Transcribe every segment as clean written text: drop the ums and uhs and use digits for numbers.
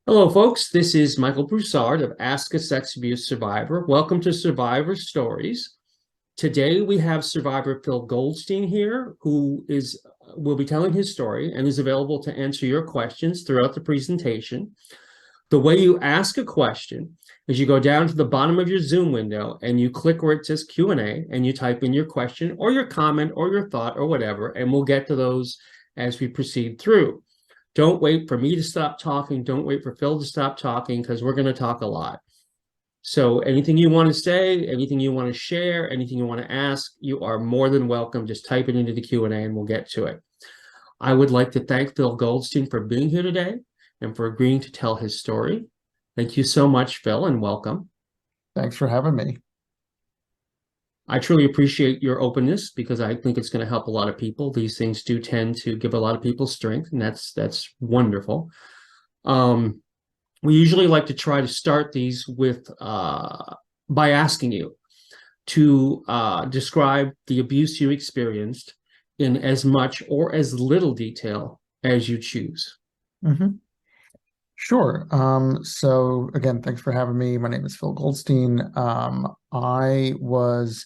Hello, folks. This is Michael Broussard of Ask a Sex Abuse Survivor. Welcome to Survivor Stories. Today we have survivor Phil Goldstein here, who will be telling his story and is available to answer your questions throughout the presentation. The way you ask a question is you go down to the bottom of your Zoom window and you click where it says Q&A and you type in your question or your comment or your thought or whatever, and we'll get to those as we proceed through. Don't wait for me to stop talking. Don't wait for Phil to stop talking because we're going to talk a lot. So anything you want to say, anything you want to share, anything you want to ask, you are more than welcome. Just type it into the Q&A and we'll get to it. I would like to thank Phil Goldstein for being here today and for agreeing to tell his story. Thank you so much, Phil, and welcome. Thanks for having me. I truly appreciate your openness because I think it's going to help a lot of people. These things do tend to give a lot of people strength, and that's wonderful. We usually like to try to start these with by asking you to describe the abuse you experienced in as much or as little detail as you choose. Mm-hmm. Sure. So again, thanks for having me. My name is Phil Goldstein. I was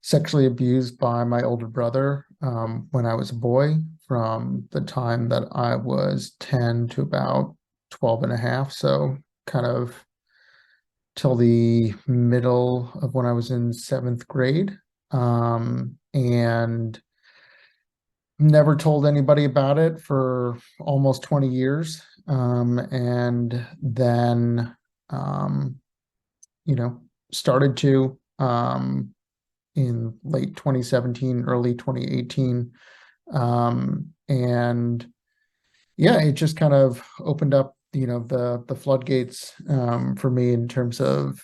sexually abused by my older brother when I was a boy from the time that I was 10 to about 12 and a half. So kind of till the middle of when I was in seventh grade. And never told anybody about it for almost 20 years. And then, um, started to in late 2017, early 2018. And yeah, it just kind of opened up, the floodgates for me in terms of,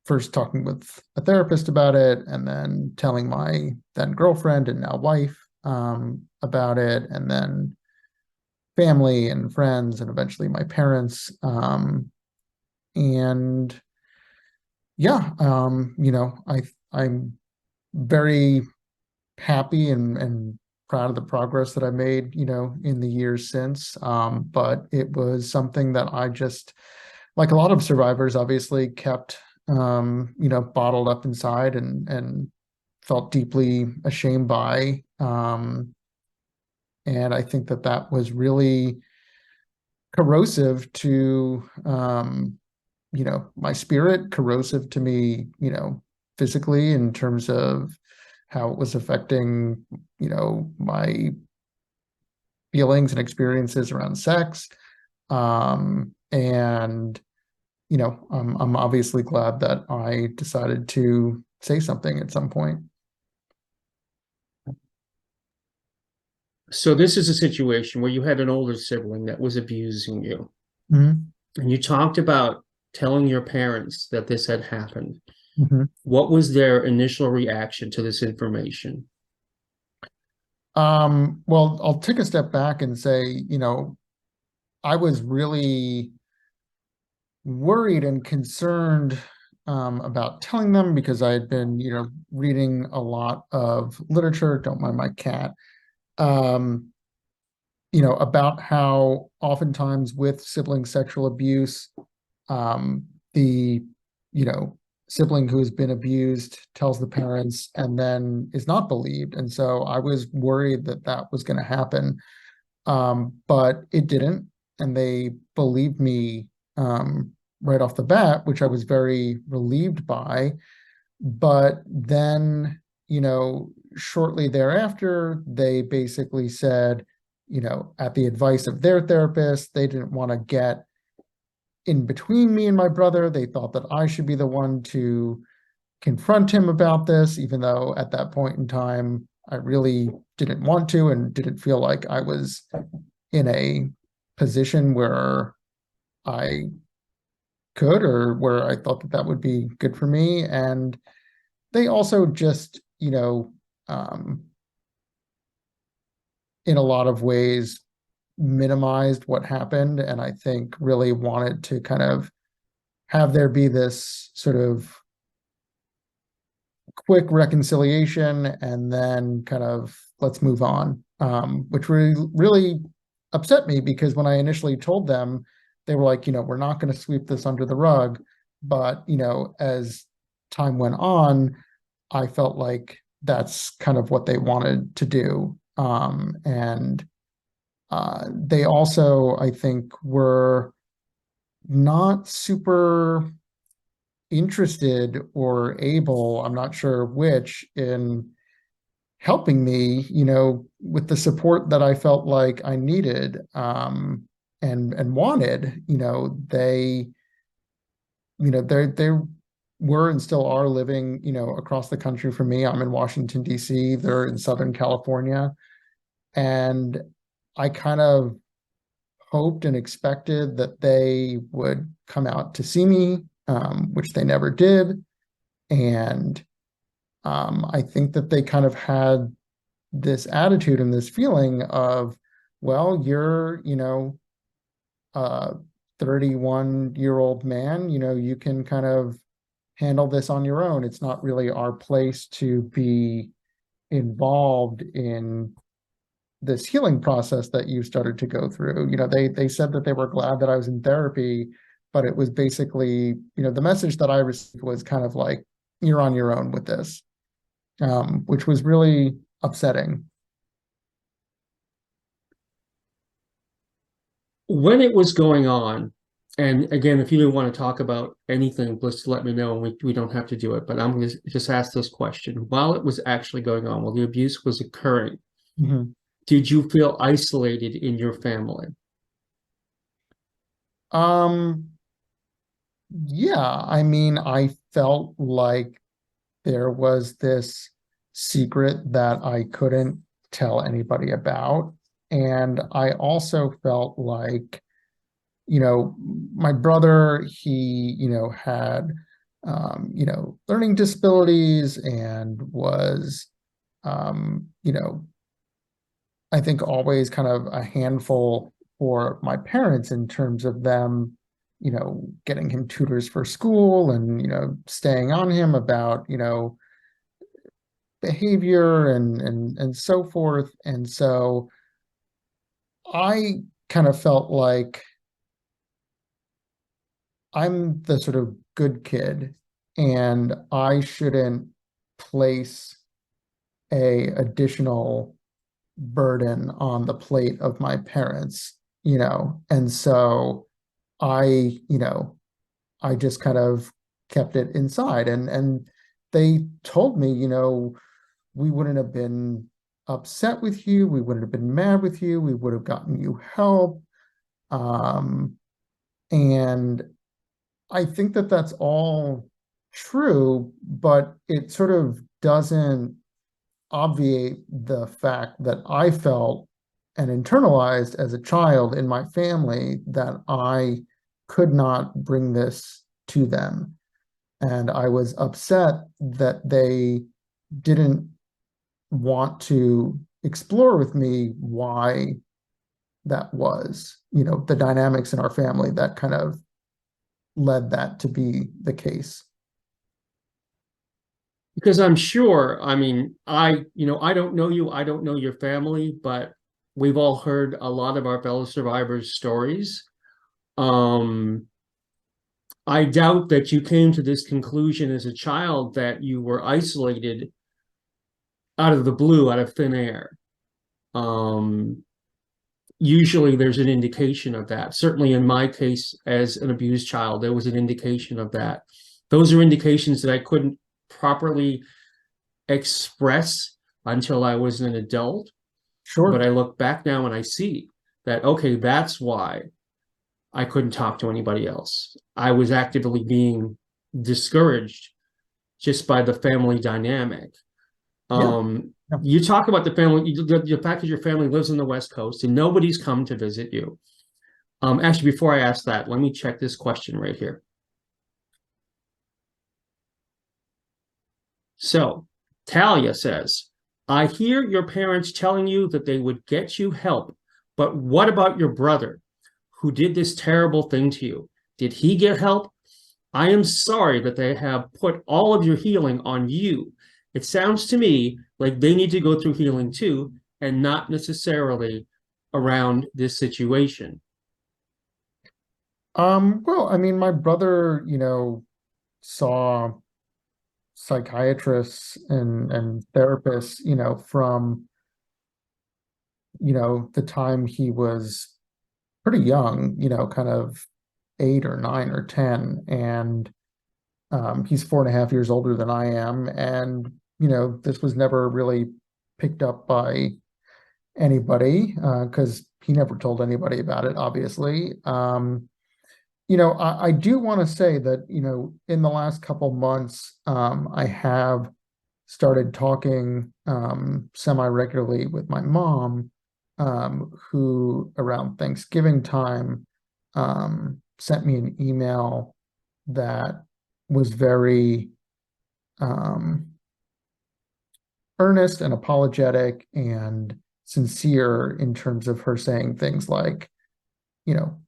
first talking with a therapist about it and then telling my then girlfriend and now wife about it, and then family and friends, and eventually my parents. And yeah, I'm very happy and proud of the progress that I made, in the years since. But it was something that I just, like a lot of survivors, obviously kept, bottled up inside and felt deeply ashamed by. And I think that that was really corrosive to, my spirit, corrosive to me, physically in terms of how it was affecting, my feelings and experiences around sex. And, I'm obviously glad that I decided to say something at some point. So this is a situation where you had an older sibling that was abusing you, Mhm. and you talked about telling your parents that this had happened. Mhm. What was their initial reaction to this information? Well, I'll take a step back and say, I was really worried and concerned about telling them because I had been, reading a lot of literature, don't mind my cat, um, about how oftentimes with sibling sexual abuse, the, you know, sibling who's been abused tells the parents and then is not believed. And so I was worried that that was going to happen. But it didn't. And they believed me right off the bat, which I was very relieved by. But then, shortly thereafter, they basically said, at the advice of their therapist, they didn't want to get in between me and my brother. They thought that I should be the one to confront him about this, even though at that point in time, I really didn't want to and didn't feel like I was in a position where I could, or where I thought that that would be good for me. And they also just, in a lot of ways, minimized what happened. And I think really wanted to kind of have there be this sort of quick reconciliation and then kind of let's move on, which really upset me because when I initially told them, they were like, we're not going to sweep this under the rug. But, as time went on, I felt like that's kind of what they wanted to do. And they also, I think, were not super interested or able, I'm not sure which, in helping me, with the support that I felt like I needed, and wanted. They were and still are living, across the country from me. I'm in Washington, D.C. They're in Southern California. And I kind of hoped and expected that they would come out to see me, which they never did. And I think that they kind of had this attitude and this feeling of, well, you're, a 31-year-old man, you can kind of handle this on your own. It's not really our place to be involved in this healing process that you started to go through. They said that they were glad that I was in therapy, but it was basically, the message that I received was kind of like, you're on your own with this, which was really upsetting. When it was going on, and again, if you didn't want to talk about anything, just let me know, and we don't have to do it. But I'm going to just ask this question. While it was actually going on, while the abuse was occurring, Mhm. did you feel isolated in your family? Um, yeah, I mean, I felt like there was this secret that I couldn't tell anybody about. And I also felt like, my brother, he, had, learning disabilities and was, I think always kind of a handful for my parents in terms of them, getting him tutors for school and, staying on him about, behavior and so forth. And so I kind of felt like I'm the sort of good kid and I shouldn't place a additional burden on the plate of my parents, and so I, I just kind of kept it inside. And they told me, we wouldn't have been upset with you, we wouldn't have been mad with you, we would have gotten you help. Um, and I think that that's all true, but it sort of doesn't obviate the fact that I felt and internalized as a child in my family that I could not bring this to them. And I was upset that they didn't want to explore with me why that was, the dynamics in our family that kind of led that to be the case. Because I'm sure, I mean, I don't know you, I don't know your family, but we've all heard a lot of our fellow survivors' stories. Um, I doubt that you came to this conclusion as a child that you were isolated out of the blue, out of thin air. Um, Usually there's an indication of that. Certainly in my case, as an abused child, there was an indication of that. Those are indications that I couldn't properly express until I was an adult. But Sure. I look back now and I see that, okay, that's why I couldn't talk to anybody else. I was actively being discouraged just by the family dynamic. Yeah. Um, Yeah. you talk about the family, the fact that your family lives on the West Coast and nobody's come to visit you. Actually, before I ask that, let me check this question right here. So, Talia says, I hear your parents telling you that they would get you help, but what about your brother who did this terrible thing to you? Did he get help? I am sorry that they have put all of your healing on you. It sounds to me like they need to go through healing too, and not necessarily around this situation. Well, I mean, my brother, saw psychiatrists and therapists, from, the time he was pretty young, kind of 8 or 9 or 10. And he's 4.5 years older than I am. And, this was never really picked up by anybody because he never told anybody about it, obviously. I do want to say that, in the last couple months, I have started talking semi-regularly with my mom, who around Thanksgiving time sent me an email that was very um, earnest and apologetic and sincere in terms of her saying things like, you know,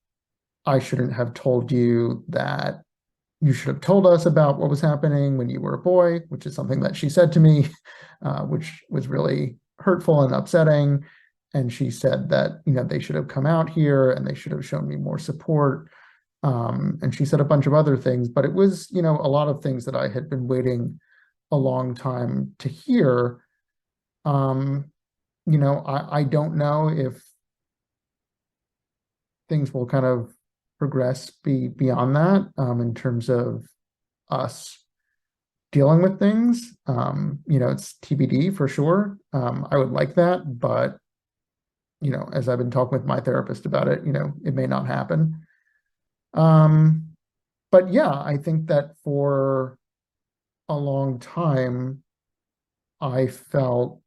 I shouldn't have told you that you should have told us about what was happening when you were a boy, which is something that she said to me, which was really hurtful and upsetting. And she said that, they should have come out here and they should have shown me more support. And she said a bunch of other things, but it was, a lot of things that I had been waiting a long time to hear. Um, I don't know if things will kind of progress beyond that in terms of us dealing with things. It's TBD for sure. I would like that, but as I've been talking with my therapist about it, it may not happen. Um, but yeah, I think that for a long time, I felt,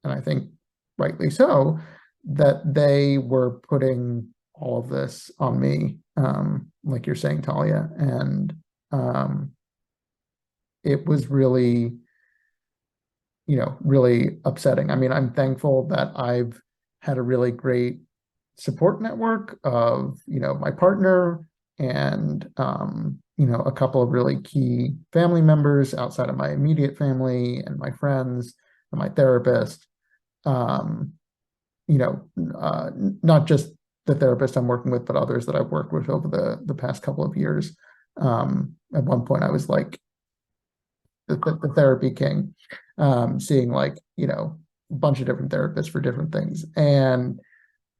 and I think rightly so, that they were putting all of this on me, like you're saying, Talia. And it was really, really upsetting. I mean, I'm thankful that I've had a really great support network of, my partner and, a couple of really key family members outside of my immediate family and my friends and my therapist. Um, you know, not just the therapist I'm working with, but others that I've worked with over the past couple of years. At one point, I was like the therapy king, seeing like a bunch of different therapists for different things, and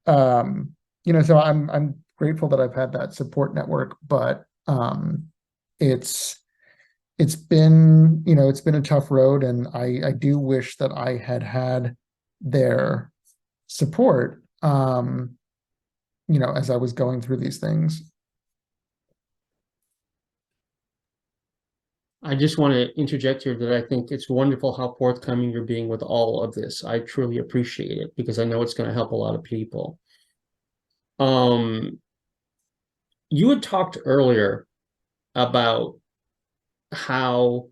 so I'm grateful that I've had that support network, but it's it's been a tough road, and I do wish that I had their support, as I was going through these things. I just want to interject here that I think it's wonderful how forthcoming you're being with all of this. I truly appreciate it because I know it's going to help a lot of people. Um, you had talked earlier about how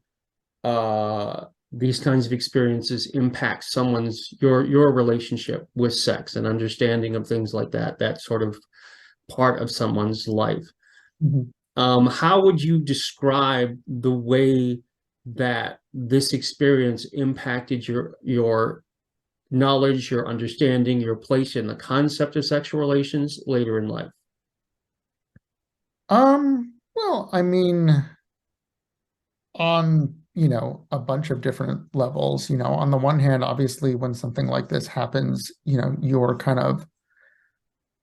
these kinds of experiences impact your relationship with sex and understanding of things like that, that sort of part of someone's life. Mhm. How would you describe the way that this experience impacted your knowledge, your understanding, your place in the concept of sexual relations later in life? Well, I mean, on, a bunch of different levels, on the one hand, obviously, when something like this happens, you're kind of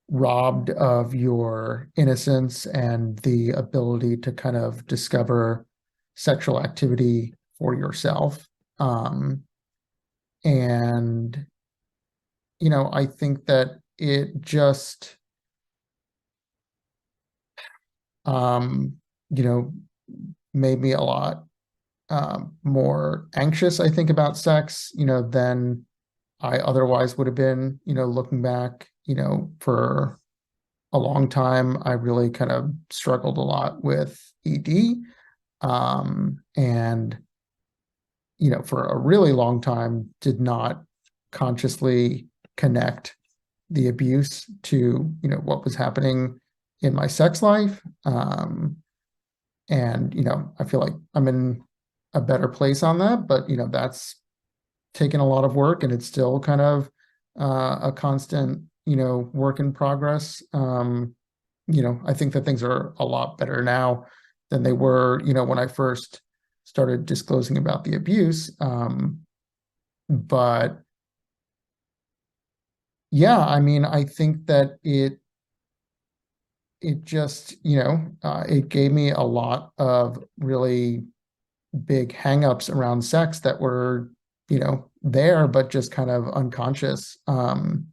robbed of your innocence and the ability to kind of discover sexual activity for yourself. And, I think that it just, um, you know, made me a lot more anxious, I think, about sex, than I otherwise would have been, looking back, for a long time. I really kind of struggled a lot with ED. And, for a really long time, did not consciously connect the abuse to, what was happening in my sex life. And, I feel like I'm in a better place on that, but, that's taken a lot of work, and it's still kind of a constant, work in progress. I think that things are a lot better now than they were, when I first started disclosing about the abuse. But yeah, I mean, I think that it just, it gave me a lot of really big hangups around sex that were, there, but just kind of unconscious. And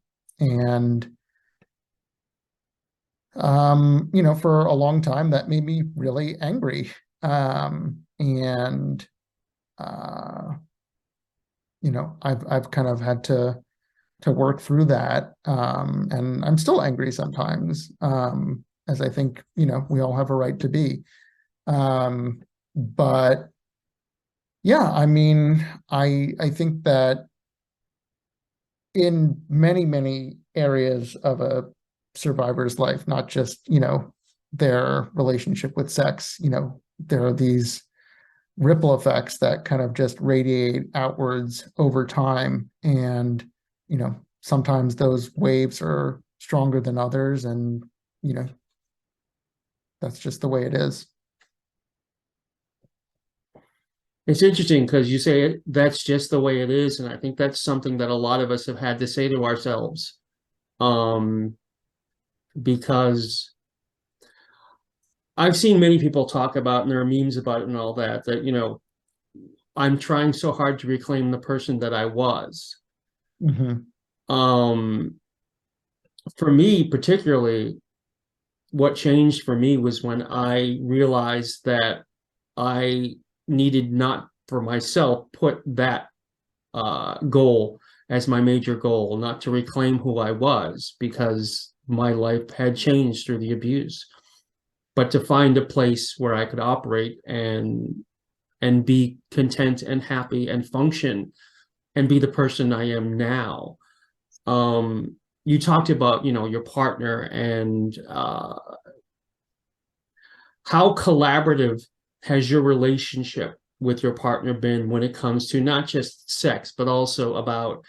for a long time that made me really angry. And uh, I've kind of had to work through that. And I'm still angry sometimes, as I think, we all have a right to be. But yeah, I mean, I think that in many, many areas of a survivor's life, not just, their relationship with sex, there are these ripple effects that kind of just radiate outwards over time. And, sometimes those waves are stronger than others. And, you know, that's just the way it is. It's interesting because you say that's just the way it is, and I think that's something that a lot of us have had to say to ourselves, um, because I've seen many people talk about, and there are memes about it and all that, that, I'm trying so hard to reclaim the person that I was. Hmm. Um, for me, particularly, what changed for me was when I realized that I needed not for myself put that goal as my major goal, not to reclaim who I was because my life had changed through the abuse, but to find a place where I could operate and be content and happy and function and be the person I am now. You talked about, your partner and how collaborative has your relationship with your partner been when it comes to not just sex, but also about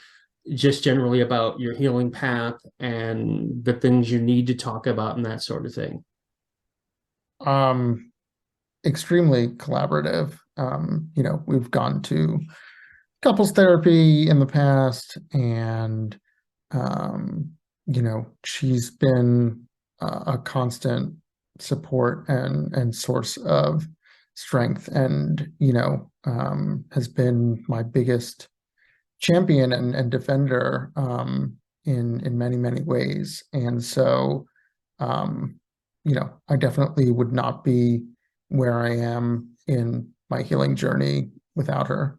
just generally about your healing path and the things you need to talk about and that sort of thing? Um, Extremely collaborative. We've gone to couples therapy in the past, and she's been a constant support and source of strength, and has been my biggest champion and defender, in many, many ways. And so, um, I definitely would not be where I am in my healing journey without her.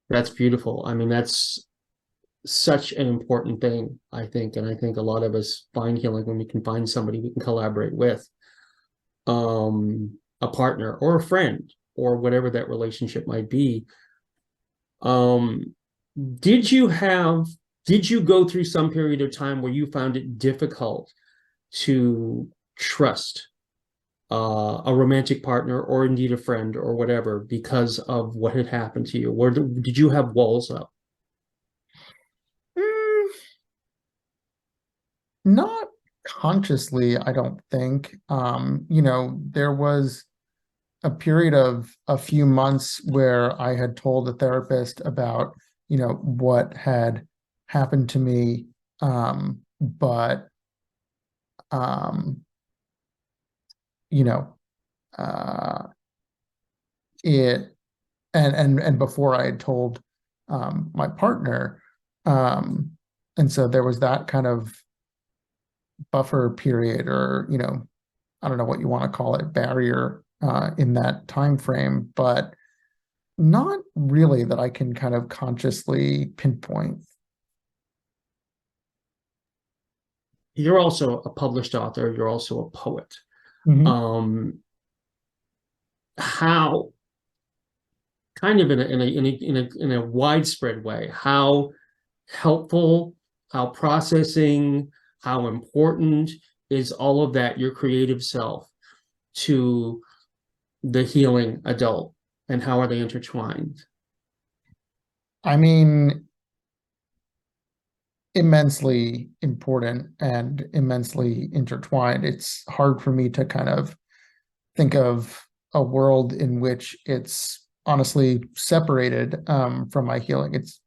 That's beautiful. I mean, that's such an important thing, I think. And I think a lot of us find healing when we can find somebody we can collaborate with, a partner or a friend or whatever that relationship might be. Um, did you have, did you go through some period of time where you found it difficult to trust a romantic partner or indeed a friend or whatever because of what had happened to you? Or did you have walls up? Mm, Not consciously, I don't think. There was a period of a few months where I had told the therapist about, what had happened to me. But um, you know, uh, it and before I had told my partner. Um, and so there was that kind of buffer period, or, I don't know what you want to call it, barrier, in that time frame, but not really that I can kind of consciously pinpoint. You're also a published author, you're also a poet. Mhm. Um, how kind of in a widespread way, how helpful, how processing, how important is all of that, your creative self, to the healing adult, and how are they intertwined? I mean, immensely important and immensely intertwined. It's hard for me to kind of think of a world in which it's honestly separated from my healing. It's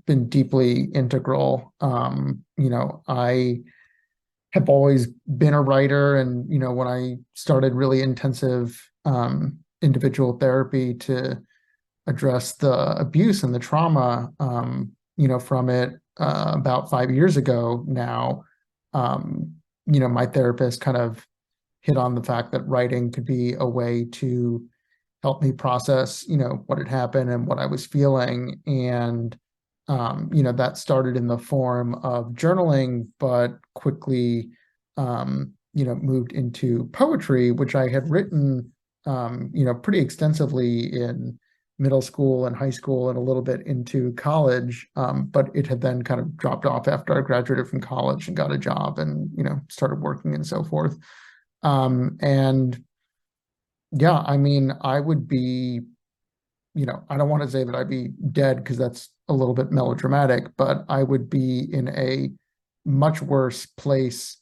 been deeply integral. I have always been a writer, and when I started really intensive individual therapy to address the abuse and the trauma, from it about 5 years ago now, my therapist kind of hit on the fact that writing could be a way to help me process, what had happened and what I was feeling. And, that started in the form of journaling, but quickly, moved into poetry, which I had written, pretty extensively in middle school and high school and a little bit into college. But it had then kind of dropped off after I graduated from college and got a job and, started working and so forth. And yeah, I mean, I would be, I don't want to say that I'd be dead because that's a little bit melodramatic, but I would be in a much worse place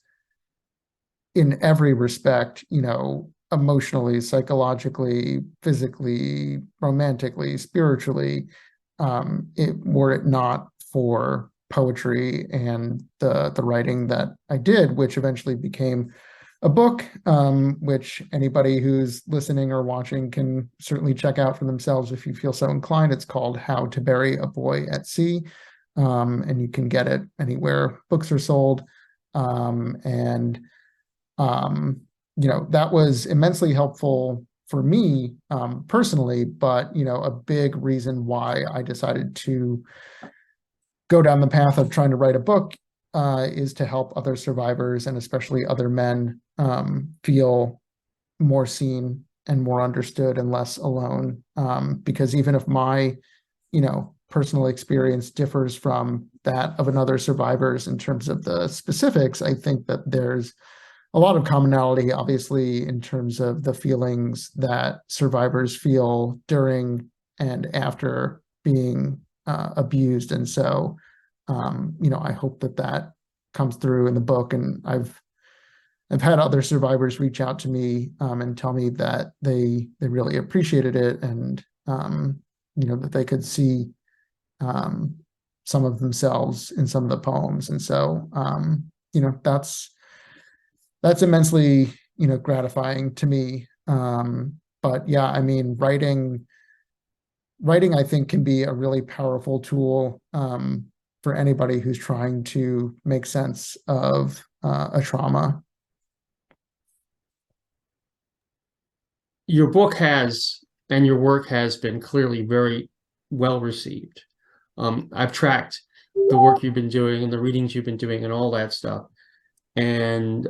in every respect, emotionally, psychologically, physically, romantically, spiritually, were it not for poetry and the writing that I did, which eventually became a book, which anybody who's listening or watching can certainly check out for themselves if you feel so inclined. It's called How to Bury a Boy at Sea, and you can get it anywhere books are sold. And that was immensely helpful for me personally, but a big reason why I decided to go down the path of trying to write a book is to help other survivors and especially other men feel more seen and more understood and less alone. Because even if my, personal experience differs from that of another survivor's in terms of the specifics, I think that there's a lot of commonality, obviously, in terms of the feelings that survivors feel during and after being abused. And so, I hope that that comes through in the book. And I've had other survivors reach out to me and tell me that they really appreciated it, and that they could see some of themselves in some of the poems. And so, that's immensely, gratifying to me. But yeah, I mean, writing, I think, can be a really powerful tool for anybody who's trying to make sense of a trauma. Your book has, and your work has been clearly very well received. I've tracked the work you've been doing and the readings you've been doing and all that stuff. And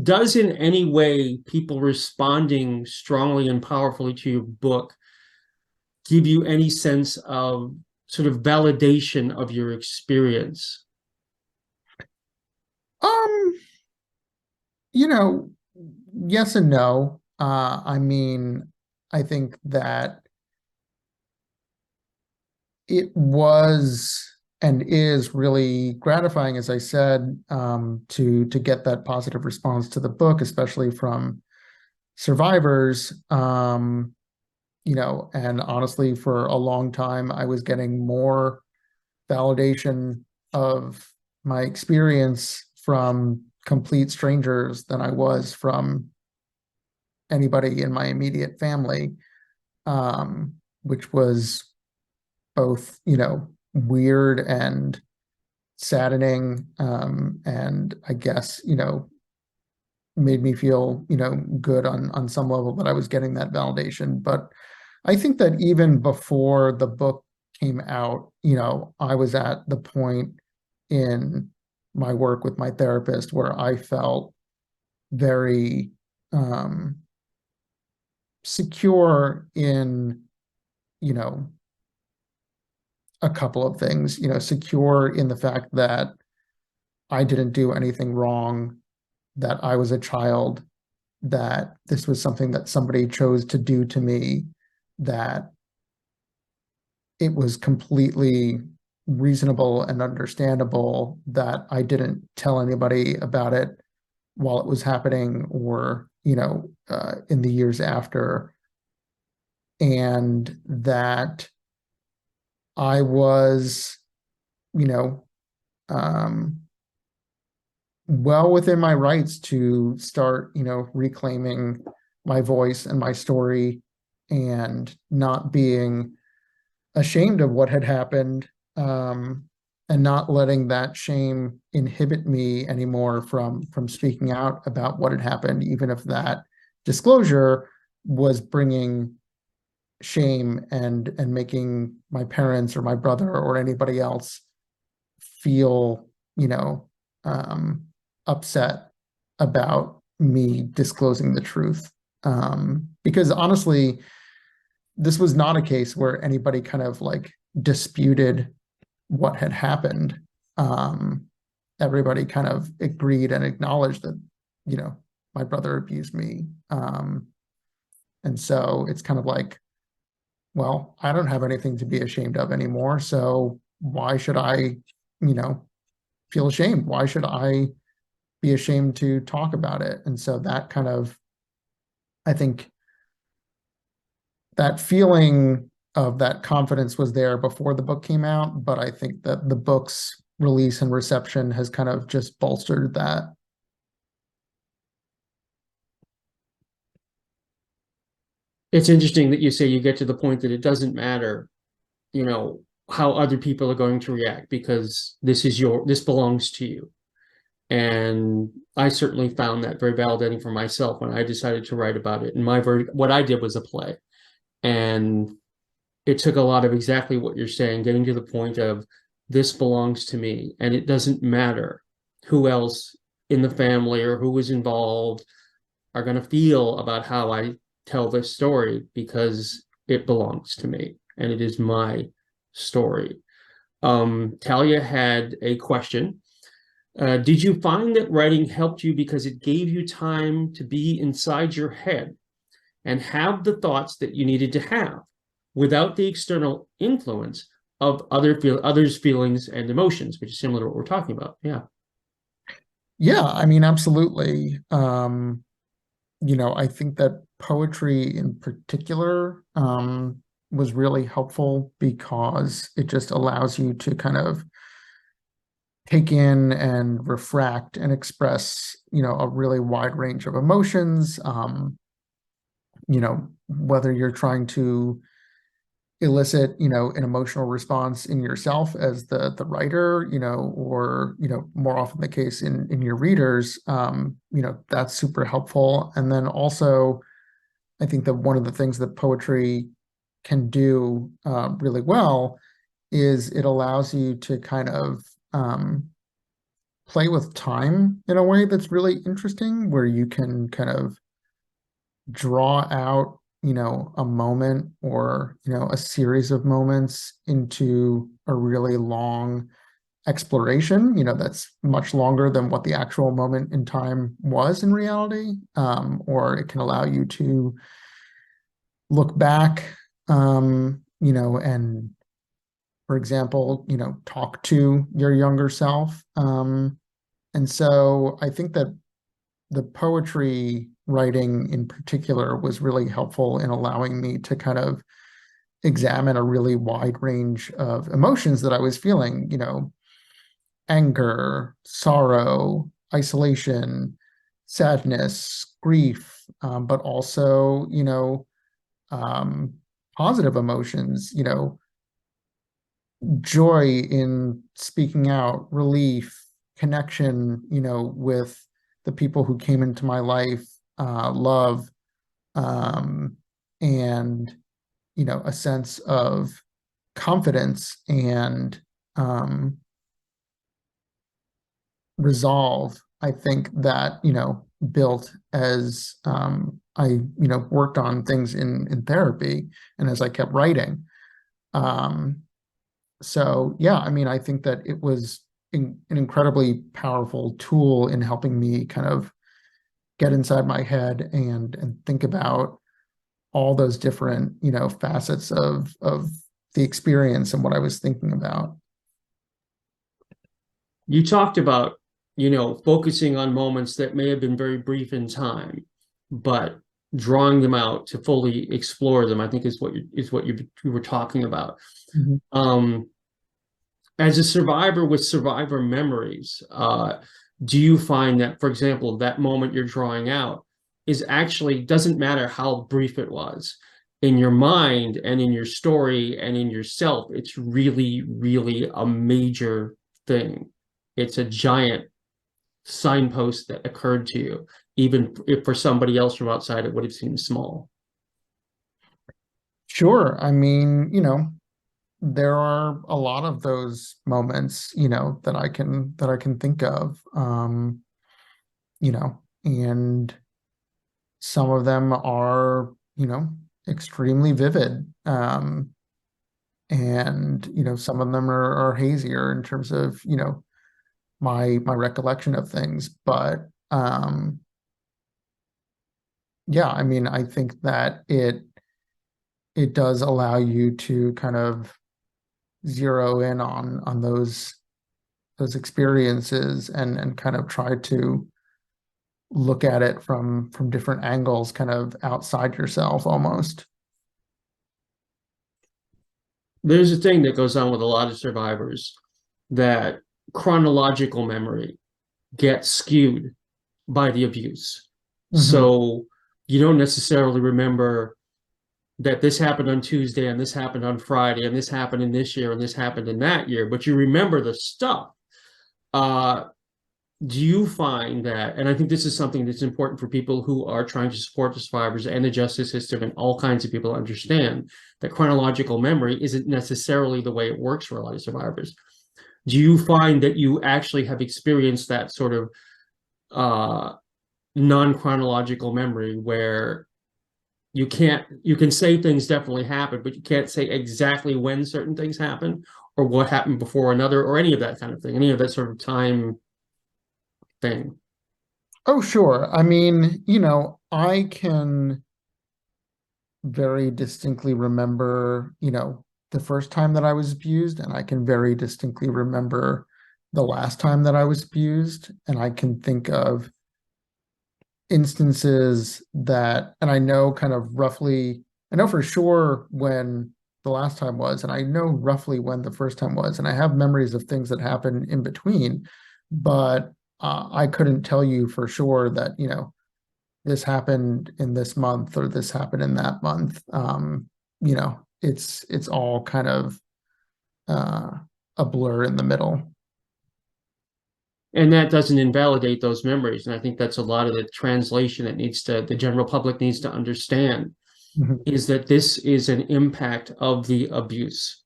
does in any way people responding strongly and powerfully to your book give you any sense of sort of validation of your experience? Um, yes and no. I mean, I think that it was and is really gratifying, as I said, to get that positive response to the book, especially from survivors. And honestly, for a long time, I was getting more validation of my experience from complete strangers than I was from anybody in my immediate family, which was both, weird and saddening, and I guess, made me feel, good on some level that I was getting that validation. But I think that even before the book came out, I was at the point in my work with my therapist where I felt very secure in, you know, a couple of things, secure in the fact that I didn't do anything wrong, that I was a child, that this was something that somebody chose to do to me, that it was completely reasonable and understandable that I didn't tell anybody about it while it was happening, or in the years after, and that I was, you know, um, well within my rights to start, reclaiming my voice and my story, and not being ashamed of what had happened, and not letting that shame inhibit me anymore from speaking out about what had happened, even if that disclosure was bringing shame and making my parents or my brother or anybody else feel, um, upset about me disclosing the truth. Because honestly, this was not a case where anybody kind of like disputed what had happened. Um, Everybody kind of agreed and acknowledged that, my brother abused me. And so it's kind of like, well, I don't have anything to be ashamed of anymore. So why should I, you know, feel ashamed? Why should I be ashamed to talk about it? And so that kind of, I think that feeling of that confidence was there before the book came out, but I think that the book's release and reception has kind of just bolstered that. It's interesting that you say you get to the point that it doesn't matter, you know, how other people are going to react because this belongs to you. And I certainly found that very validating for myself when I decided to write about it. And what I did was a play. And it took a lot of exactly what you're saying, getting to the point of this belongs to me. And it doesn't matter who else in the family or who was involved are going to feel about how I tell this story because it belongs to me and it is my story. Talia had a question. Did you find that writing helped you because it gave you time to be inside your head and have the thoughts that you needed to have without the external influence of others' feelings and emotions, which is similar to what we're talking about? Yeah. Yeah, I mean, absolutely. I think that poetry in particular, was really helpful because it just allows you to kind of take in and refract and express, a really wide range of emotions. Whether you're trying to elicit, an emotional response in yourself as the writer, or, more often the case in your readers, that's super helpful. And then also, I think that one of the things that poetry can do really well is it allows you to kind of play with time in a way that's really interesting, where you can kind of draw out, a moment, or, a series of moments into a really long exploration, that's much longer than what the actual moment in time was in reality. Or it can allow you to look back, and, for example, talk to your younger self. And so I think that the poetry writing in particular was really helpful in allowing me to kind of examine a really wide range of emotions that I was feeling, anger, sorrow, isolation, sadness, grief, but also, um, positive emotions, joy in speaking out, relief, connection, with the people who came into my life, love, um, and, a sense of confidence and resolve. I think that, built as I, worked on things in therapy and as I kept writing. Um, so yeah, I mean, I think that it was an incredibly powerful tool in helping me kind of get inside my head and think about all those different, facets of the experience and what I was thinking about. You talked about, focusing on moments that may have been very brief in time, but drawing them out to fully explore them, I think is what you were talking about. Mhm. Um, as a survivor with survivor memories, do you find that, for example, that moment you're drawing out is actually doesn't matter how brief it was in your mind and in your story and in yourself, it's really, really a major thing. It's a giant signpost that occurred to you, even if for somebody else from outside it would have seemed small. Sure. I mean, there are a lot of those moments, that I can think of. And some of them are, extremely vivid. And some of them are hazier in terms of, my recollection of things. But yeah, I mean, I think that it does allow you to kind of zero in on those experiences and kind of try to look at it from different angles, kind of outside yourself almost. There's a thing that goes on with a lot of survivors that chronological memory gets skewed by the abuse. Hmm. So you don't necessarily remember that this happened on Tuesday and this happened on Friday and this happened in this year and this happened in that year, but you remember the stuff. Uh, do you find that, and I think this is something that's important for people who are trying to support the survivors and the justice system and all kinds of people understand that chronological memory isn't necessarily the way it works for a lot of survivors. Do you find that you actually have experienced that sort of uh, non-chronological memory where you can say things definitely happened, but you can't say exactly when certain things happen or what happened before another or any of that kind of thing, any of that sort of time thing? Oh, sure. I mean, I can very distinctly remember, the first time that I was abused, and I can very distinctly remember the last time that I was abused, and I can think of instances that, and I know kind of roughly, I know for sure when the last time was, and I know roughly when the first time was, and I have memories of things that happened in between, but I couldn't tell you for sure that, this happened in this month or this happened in that month. It's all kind of uh, a blur in the middle. And that doesn't invalidate those memories. And I think that's a lot of the translation that the general public needs to understand Mhm. is that this is an impact of the abuse.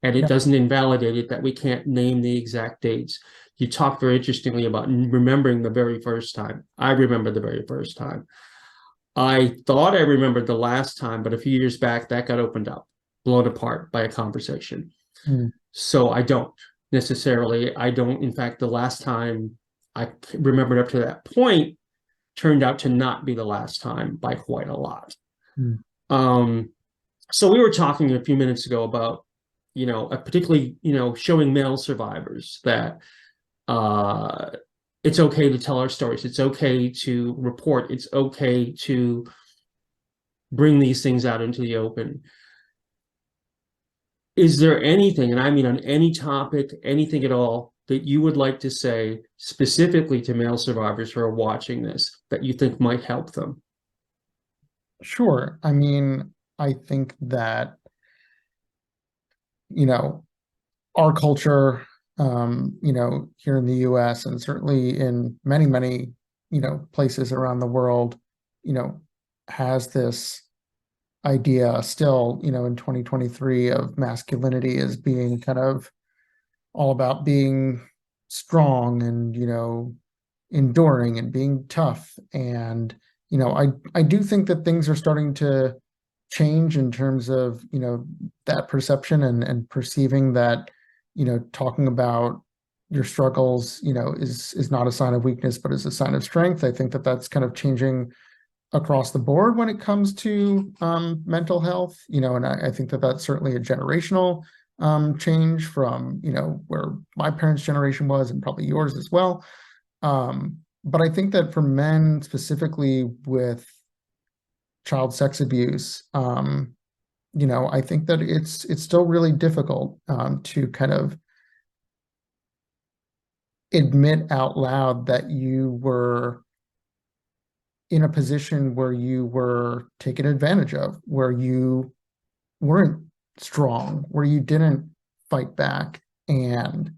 And it Yeah. doesn't invalidate it that we can't name the exact dates. You talked very interestingly about remembering the very first time. I remember the very first time. I thought I remembered the last time, but a few years back that got opened up, blown apart by a conversation. Mm. So I don't necessarily. I don't. In fact, the last time I remembered up to that point turned out to not be the last time by quite a lot. Mm. Um, so we were talking a few minutes ago about, particularly, showing male survivors that uh, it's okay to tell our stories. It's okay to report. It's okay to bring these things out into the open. Is there anything, and I mean on any topic, anything at all, that you would like to say specifically to male survivors who are watching this that you think might help them? Sure. I mean, I think that, you know, our culture, here in the US and certainly in many, many, places around the world, you know, has this idea still, in 2023 of masculinity as being kind of all about being strong and, enduring and being tough. And, I do think that things are starting to change in terms of, that perception and perceiving that, talking about your struggles, is not a sign of weakness, but is a sign of strength. I think that that's kind of changing across the board when it comes to mental health, and I think that that's certainly a generational change from, where my parents' generation was and probably yours as well. But I think that for men specifically with child sex abuse, I think that it's still really difficult to kind of admit out loud that you were in a position where you were taken advantage of, where you weren't strong, where you didn't fight back. And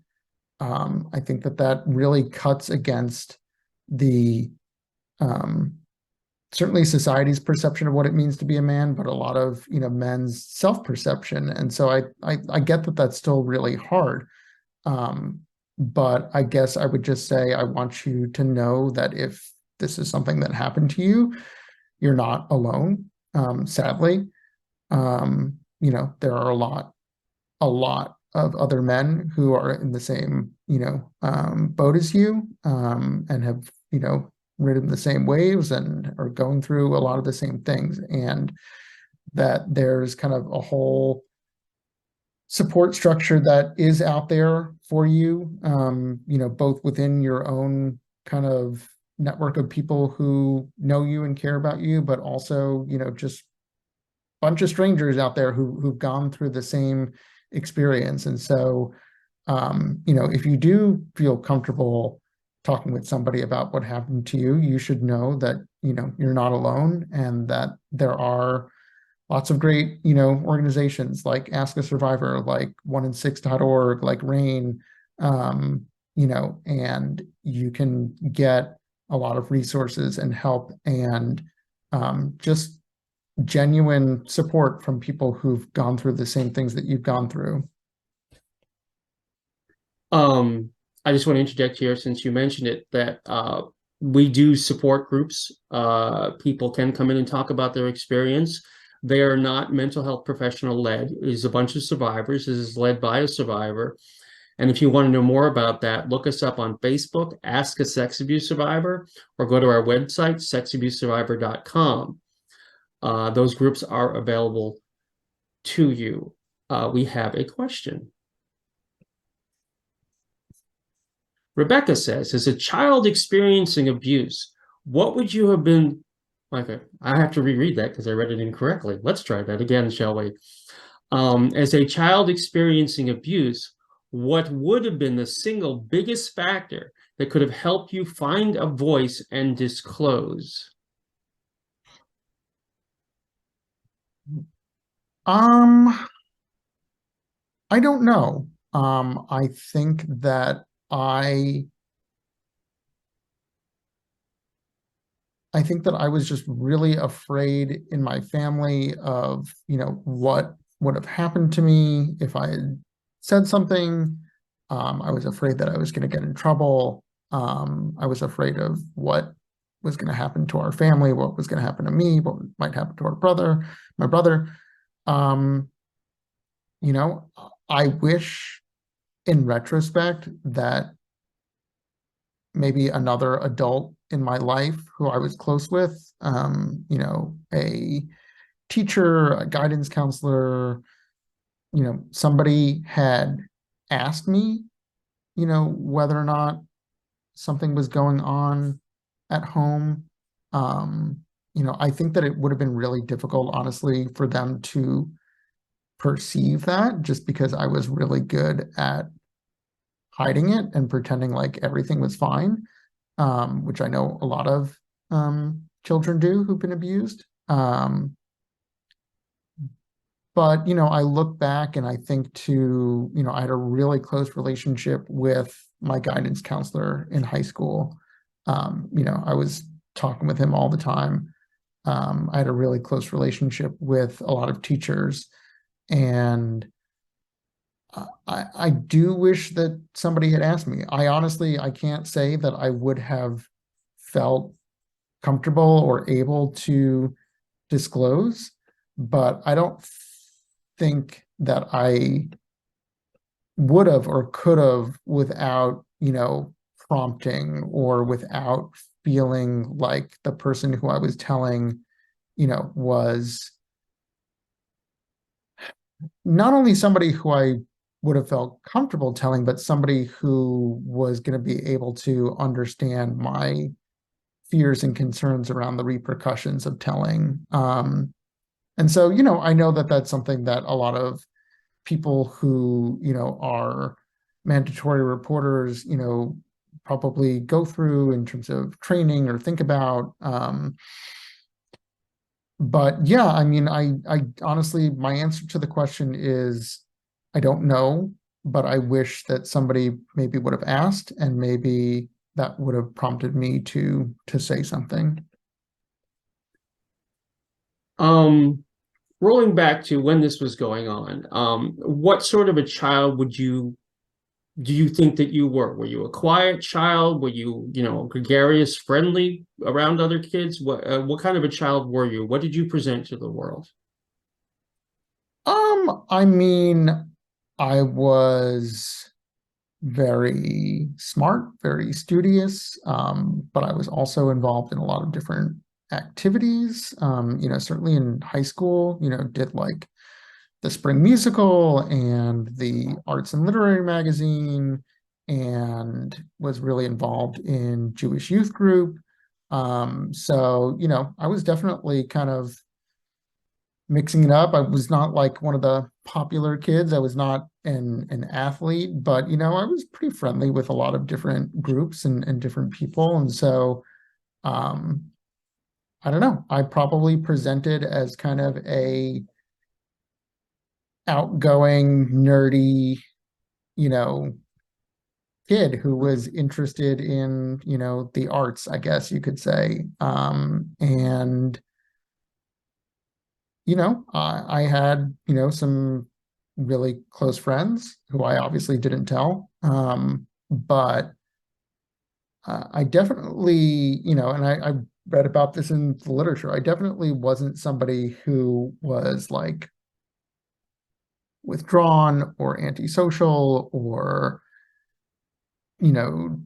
I think that that really cuts against the um, certainly society's perception of what it means to be a man, but a lot of men's self-perception. And so I get that that's still really hard. But I guess I would just say I want you to know that if this is something that happened to you, you're not alone. Sadly, there are a lot of other men who are in the same, boat as you, and have, ridden the same waves and are going through a lot of the same things. And that there's kind of a whole support structure that is out there for you, both within your own kind of network of people who know you and care about you, but also, just bunch of strangers out there who've gone through the same experience. And so, if you do feel comfortable talking with somebody about what happened to you, you should know that, you're not alone and that there are lots of great, organizations like Ask a Survivor, like 1in6.org, like RAIN, and you can get a lot of resources and help and just genuine support from people who've gone through the same things that you've gone through. I just want to interject here since you mentioned it that we do support groups. People can come in and talk about their experience. They are not mental health professional led. It is a bunch of survivors. This is led by a survivor. And if you want to know more about that, look us up on Facebook, Ask a Sex Abuse Survivor, or go to our website, sexabusesurvivor.com. Those groups are available to you. We have a question. Rebecca says, as a child experiencing abuse, what would you have been? Okay, I have to reread that because I read it incorrectly. Let's try that again, shall we? As a child experiencing abuse, what would have been the single biggest factor that could have helped you find a voice and disclose? I don't know. I think that I think that I was just really afraid in my family of, what would have happened to me if I had said something. I was afraid that I was going to get in trouble. I was afraid of what was going to happen to our family, what was going to happen to me, what might happen to my brother. Um, you know, I wish in retrospect that maybe another adult in my life who I was close with, a teacher, a guidance counselor, somebody had asked me, whether or not something was going on at home. I think that it would have been really difficult, honestly, for them to perceive that just because I was really good at hiding it and pretending like everything was fine, which I know a lot of children do who've been abused. But, I look back and I think I had a really close relationship with my guidance counselor in high school. I was talking with him all the time. I had a really close relationship with a lot of teachers. And I do wish that somebody had asked me. I can't say that I would have felt comfortable or able to disclose, but I don't think that I would have or could have without, prompting or without feeling like the person who I was telling, was not only somebody who I would have felt comfortable telling, but somebody who was going to be able to understand my fears and concerns around the repercussions of telling. And so, I know that that's something that a lot of people who, are mandatory reporters, probably go through in terms of training or think about. But yeah, I mean, I honestly, my answer to the question is I don't know, but I wish that somebody maybe would have asked, and maybe that would have prompted me to say something. Um, Rolling back to when this was going on, what sort of a child do you think that you were? Were you a quiet child? Were you, gregarious, friendly around other kids? What kind of a child were you? What did you present to the world? I mean, I was very smart, very studious, but I was also involved in a lot of different activities. Certainly in high school, did like the spring musical and the arts and literary magazine, and was really involved in Jewish youth group. So, I was definitely kind of mixing it up. I was not like one of the popular kids. I was not an athlete, but I was pretty friendly with a lot of different groups and different people. And so um, I don't know. I probably presented as kind of a outgoing, nerdy, you know, kid who was interested in, the arts, I guess you could say. And I had, some really close friends who I obviously didn't tell. But I definitely, and I read about this in the literature. I definitely wasn't somebody who was like withdrawn or antisocial or, you know,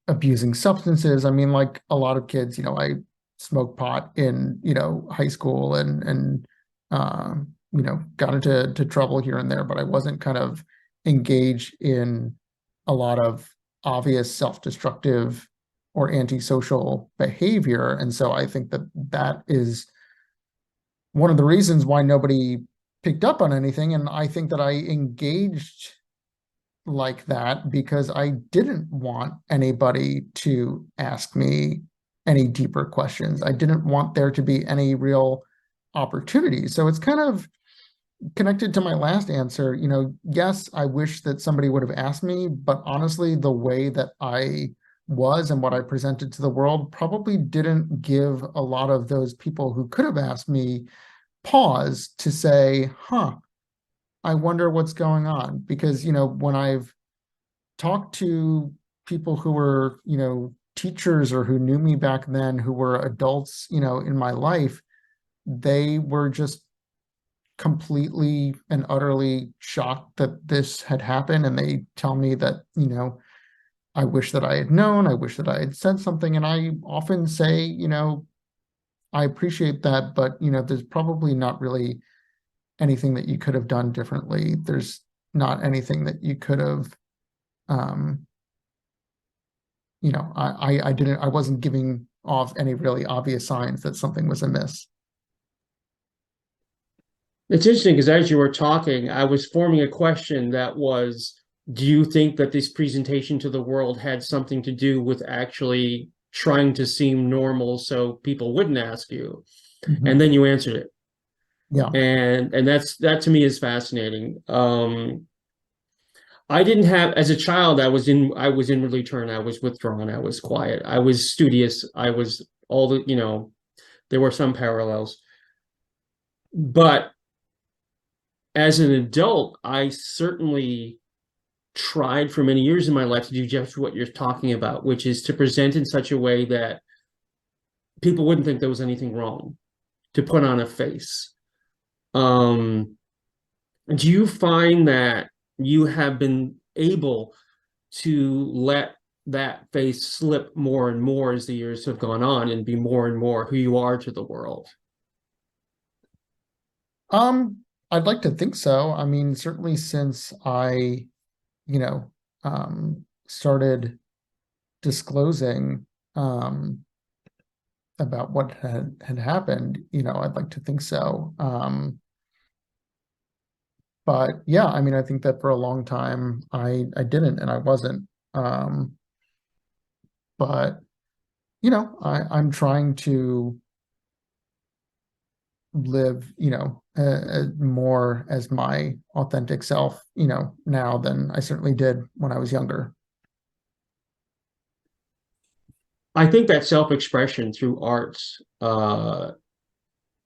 abusing substances. I mean, like a lot of kids, I smoked pot in, high school and got into trouble here and there, but I wasn't kind of engaged in a lot of obvious self-destructive or antisocial behavior. And so I think that that is one of the reasons why nobody picked up on anything. And I think that I engaged like that because I didn't want anybody to ask me any deeper questions. I didn't want there to be any real opportunity. So it's kind of connected to my last answer. Yes, I wish that somebody would have asked me, but honestly, the way that I was and what I presented to the world probably didn't give a lot of those people who could have asked me pause to say, huh, I wonder what's going on. Because, when I've talked to people who were, teachers or who knew me back then, who were adults, in my life, they were just completely and utterly shocked that this had happened. And they tell me that, I wish that I had known, I wish that I had said something. And I often say, I appreciate that, but, there's probably not really anything that you could have done differently. There's not anything that you could have, um, I wasn't giving off any really obvious signs that something was amiss. It's interesting because as you were talking, I was forming a question that was, do you think that this presentation to the world had something to do with actually trying to seem normal so people wouldn't ask you? And Mhm. then you answered it. Yeah. And that to me is fascinating. I didn't have as a child, I was inwardly turned, I was withdrawn, I was quiet, I was studious, I was all the, there were some parallels. But as an adult, I certainly tried for many years in my life to do just what you're talking about, which is to present in such a way that people wouldn't think there was anything wrong, to put on a face. Um, do you find that you have been able to let that face slip more and more as the years have gone on and be more and more who you are to the world? Um, I'd like to think so. I mean, certainly since I, you know, started disclosing about what had happened, I'd like to think so. But yeah, I mean, I think that for a long time I didn't and I wasn't. Um, but I'm trying to live, more as my authentic self, now than I certainly did when I was younger. I think that self-expression through arts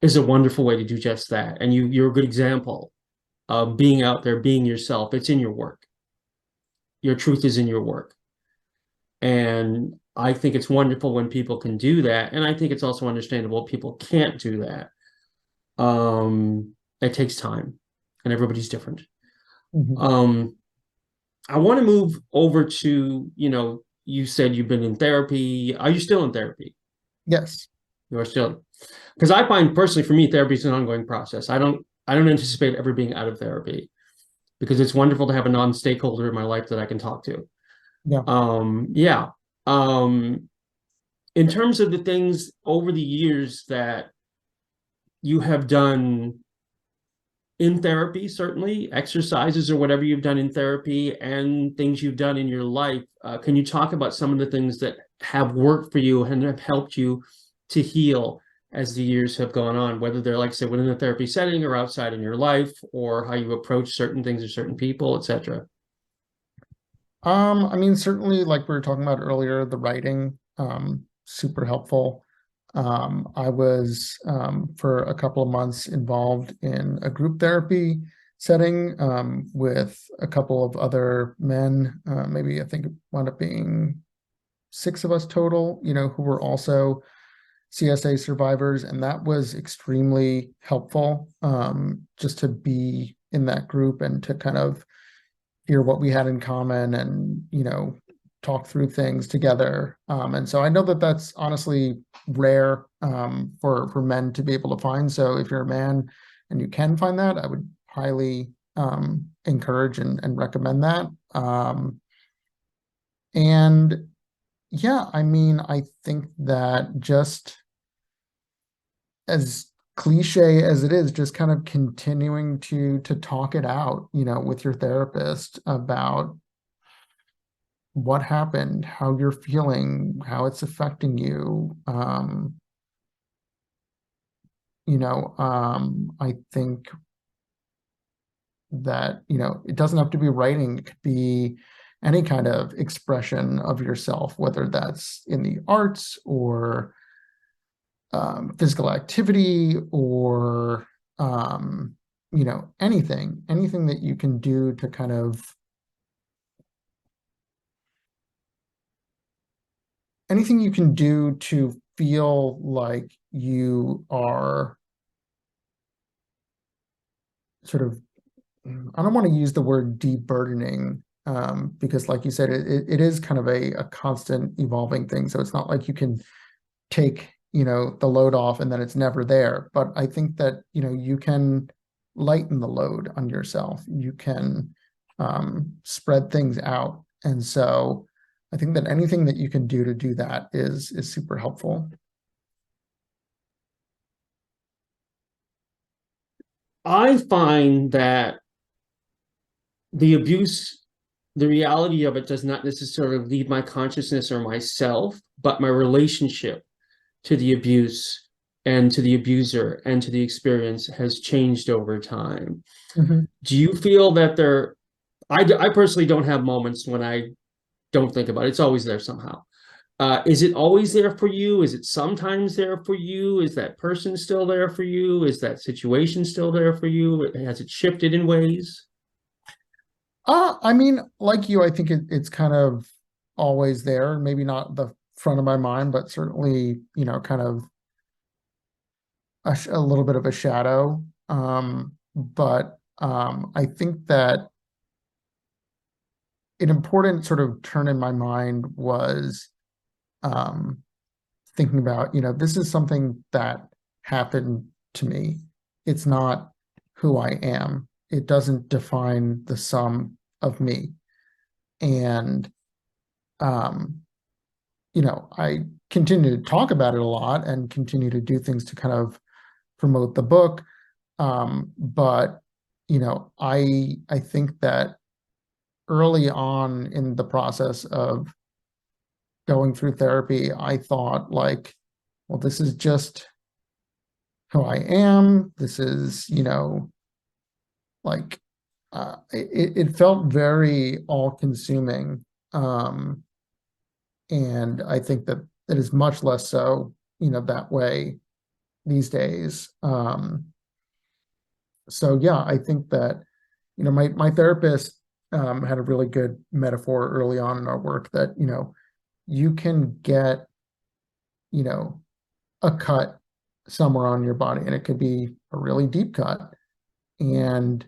is a wonderful way to do just that. And you're a good example of being out there, being yourself. It's in your work. Your truth is in your work. And I think it's wonderful when people can do that. And I think it's also understandable people can't do that. It takes time and everybody's different. Mhm. Um, I want to move over to, you said you've been in therapy. Are you still in therapy? Yes. You are still, because I find personally for me, therapy is an ongoing process. I don't anticipate ever being out of therapy because it's wonderful to have a non-stakeholder in my life that I can talk to. Yeah. Yeah. Um, in terms of the things over the years that you have done in therapy, certainly exercises or whatever you've done in therapy and things you've done in your life, can you talk about some of the things that have worked for you and have helped you to heal as the years have gone on, whether they're, like I said, within a therapy setting or outside in your life, or how you approach certain things or certain people, etc.? I mean, certainly, like we were talking about earlier, the writing, super helpful. I was, for a couple of months involved in a group therapy setting, with a couple of other men. Maybe I think it wound up being six of us total, who were also CSA survivors, and that was extremely helpful, just to be in that group and to kind of hear what we had in common and talk through things together. And so I know that that's honestly rare, for men to be able to find. So if you're a man and you can find that, I would highly encourage and recommend that. And yeah, I mean, I think that just as cliche as it is, just kind of continuing to talk it out, with your therapist about what happened, how you're feeling, how it's affecting you. I think that, it doesn't have to be writing, it could be any kind of expression of yourself, whether that's in the arts or physical activity or anything that you can do to kind of anything you can do to feel like you are sort of, I don't want to use the word deburdening, because like you said, it is kind of a constant evolving thing. So it's not like you can take, the load off and then it's never there. But I think that, you can lighten the load on yourself. You can spread things out. And so I think that anything that you can do to do that is super helpful. I find that the abuse, the reality of it does not necessarily leave my consciousness or myself, but my relationship to the abuse and to the abuser and to the experience has changed over time. Mhm. Do you feel that I personally don't have moments when I don't think about it. It's always there somehow. Is it always there for you? Is it sometimes there for you? Is that person still there for you? Is that situation still there for you? Has it shifted in ways? I mean, like you, I think it's kind of always there. Maybe not the front of my mind, but certainly, kind of a little bit of a shadow. But I think that an important sort of turn in my mind was, um, thinking about, this is something that happened to me. It's not who I am. It doesn't define the sum of me. And, um, I continue to talk about it a lot and continue to do things to kind of promote the book. But, I think that early on in the process of going through therapy, I thought like, well, this is just who I am. This is, like it felt very all consuming. Um, and I think that it is much less so, that way these days. So yeah, I think that, my therapist had a really good metaphor early on in our work that, you can get, you know, a cut somewhere on your body, and it could be a really deep cut. And,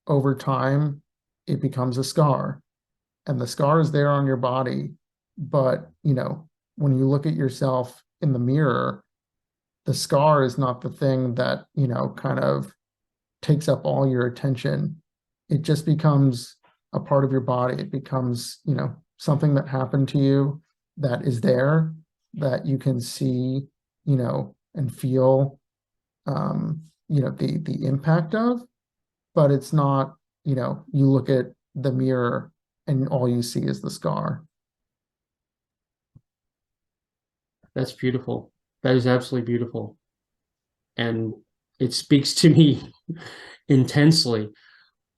over time, it becomes a scar, and the scar is there on your body. But, when you look at yourself in the mirror, the scar is not the thing that, kind of takes up all your attention. It just becomes a part of your body. It becomes, something that happened to you that is there, that you can see, and feel, the impact of. But it's not, you look at the mirror and all you see is the scar. That's beautiful. That is absolutely beautiful. And it speaks to me intensely.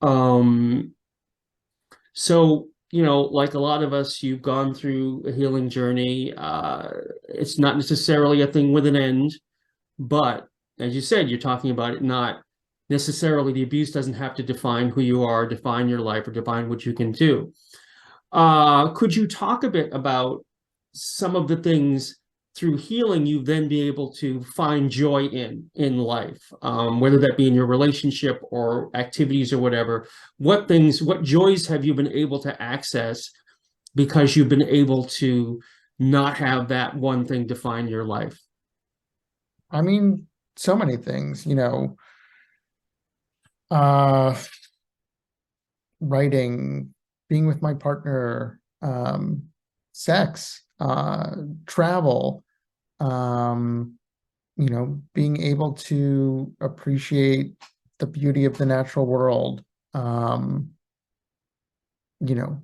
Um, so, like a lot of us, you've gone through a healing journey. It's not necessarily a thing with an end, but as you said, you're talking about it not necessarily the abuse doesn't have to define who you are, define your life, or define what you can do. Could you talk a bit about some of the things through healing you then be able to find joy in life, whether that be in your relationship or activities or whatever? What joys have you been able to access because you've been able to not have that one thing define your life? I mean, so many things, uh, writing, being with my partner, sex, travel, um, being able to appreciate the beauty of the natural world, um, you know,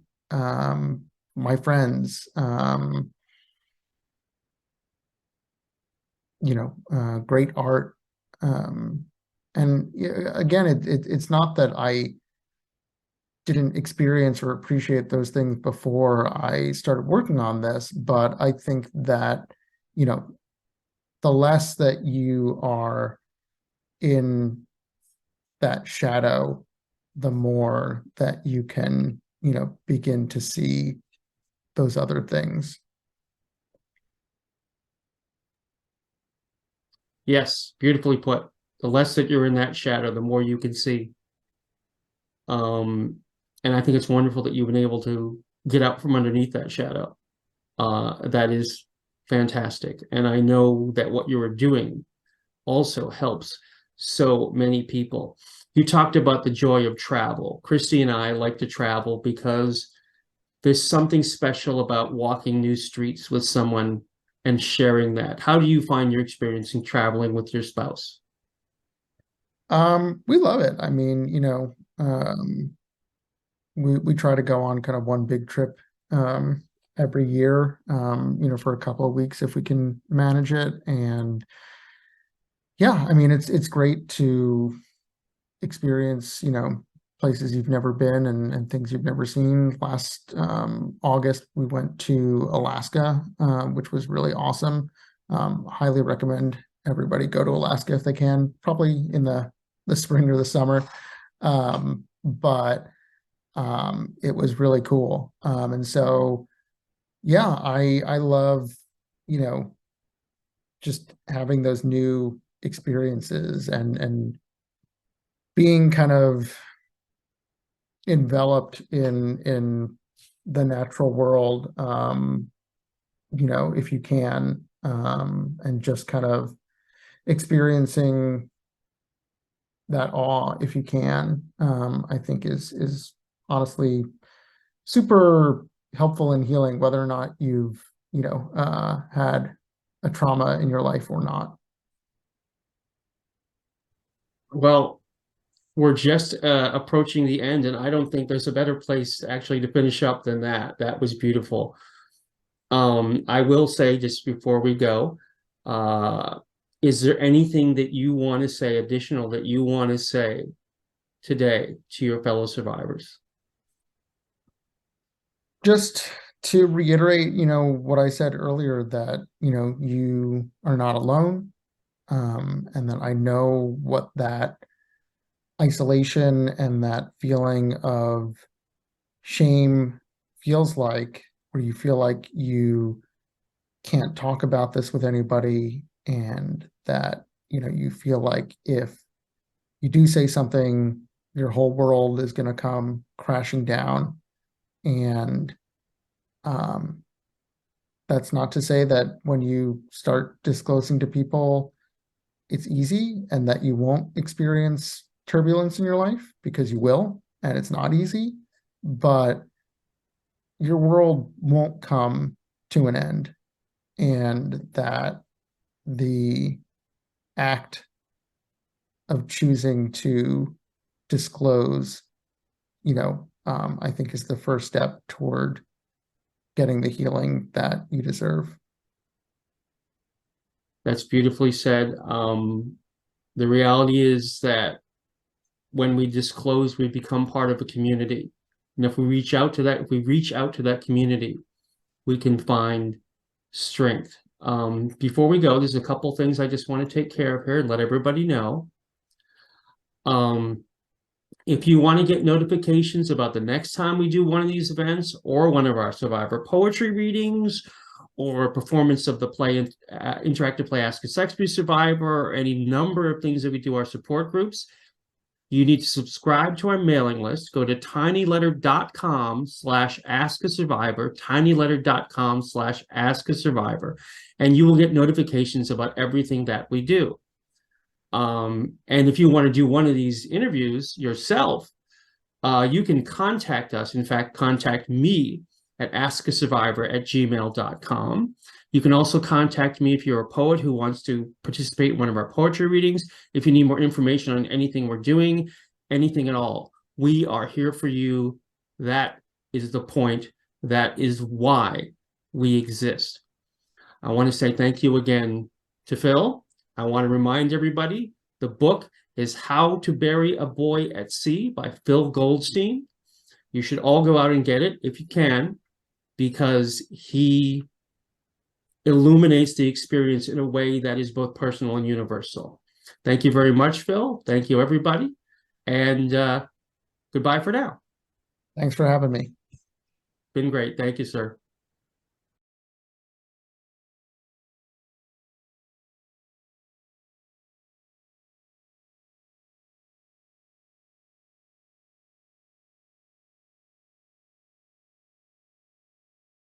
my friends, great art. Um, and yeah, again, it's not that I didn't experience or appreciate those things before I started working on this, but I think that, you know, the less that you are in that shadow, the more that you can, begin to see those other things. Yes, beautifully put. The less that you're in that shadow, the more you can see. Um, and I think it's wonderful that you've been able to get out from underneath that shadow. That is fantastic. And I know that what you are doing also helps so many people. You talked about the joy of travel. Christy and I like to travel because there's something special about walking new streets with someone and sharing that. How do you find your experience in traveling with your spouse? We love it. I mean, we try to go on kind of one big trip every year, for a couple of weeks if we can manage it. And yeah, I mean, it's great to experience, places you've never been and things you've never seen. Last August, we went to Alaska, which was really awesome. Highly recommend everybody go to Alaska if they can, probably in the spring or the summer. But it was really cool. And so, yeah, I love, you know, just having those new experiences and being kind of enveloped in the natural world, if you can, and just kind of experiencing that awe if you can, I think is honestly super helpful in healing, whether or not you've, had a trauma in your life or not. Well, we're just approaching the end, and I don't think there's a better place actually to finish up than that. That was beautiful. I will say just before we go, uh, is there anything that you want to say additional that you want to say today to your fellow survivors? Just to reiterate, what I said earlier, that, you are not alone. And that I know what that isolation and that feeling of shame feels like, where you feel like you can't talk about this with anybody, and that, you feel like if you do say something, your whole world is going to come crashing down. And um, that's not to say that when you start disclosing to people, it's easy and that you won't experience turbulence in your life, because you will, and it's not easy, but your world won't come to an end. And that the act of choosing to disclose, I think is the first step toward getting the healing that you deserve. That's beautifully said. The reality is that when we disclose, we become part of a community. And if we reach out to that, if we reach out to that community, we can find strength. Before we go, there's a couple things I just want to take care of here and let everybody know. If you want to get notifications about the next time we do one of these events, or one of our survivor poetry readings, or a performance of the play, interactive play Ask a Sex Abuse Survivor, or any number of things that we do, our support groups, you need to subscribe to our mailing list. Go to tinyletter.com/askasurvivor, tinyletter.com/askasurvivor, and you will get notifications about everything that we do. And if you want to do one of these interviews yourself, you can contact us. In fact, contact me at askasurvivor@gmail.com. You can also contact me if you're a poet who wants to participate in one of our poetry readings. If you need more information on anything we're doing, anything at all, we are here for you. That is the point. That is why we exist. I want to say thank you again to Phil. I want to remind everybody, the book is How to Bury a Boy at Sea by Phil Goldstein. You should all go out and get it if you can, because he illuminates the experience in a way that is both personal and universal. Thank you very much, Phil. Thank you, everybody. And goodbye for now. Thanks for having me. Been great. Thank you, sir.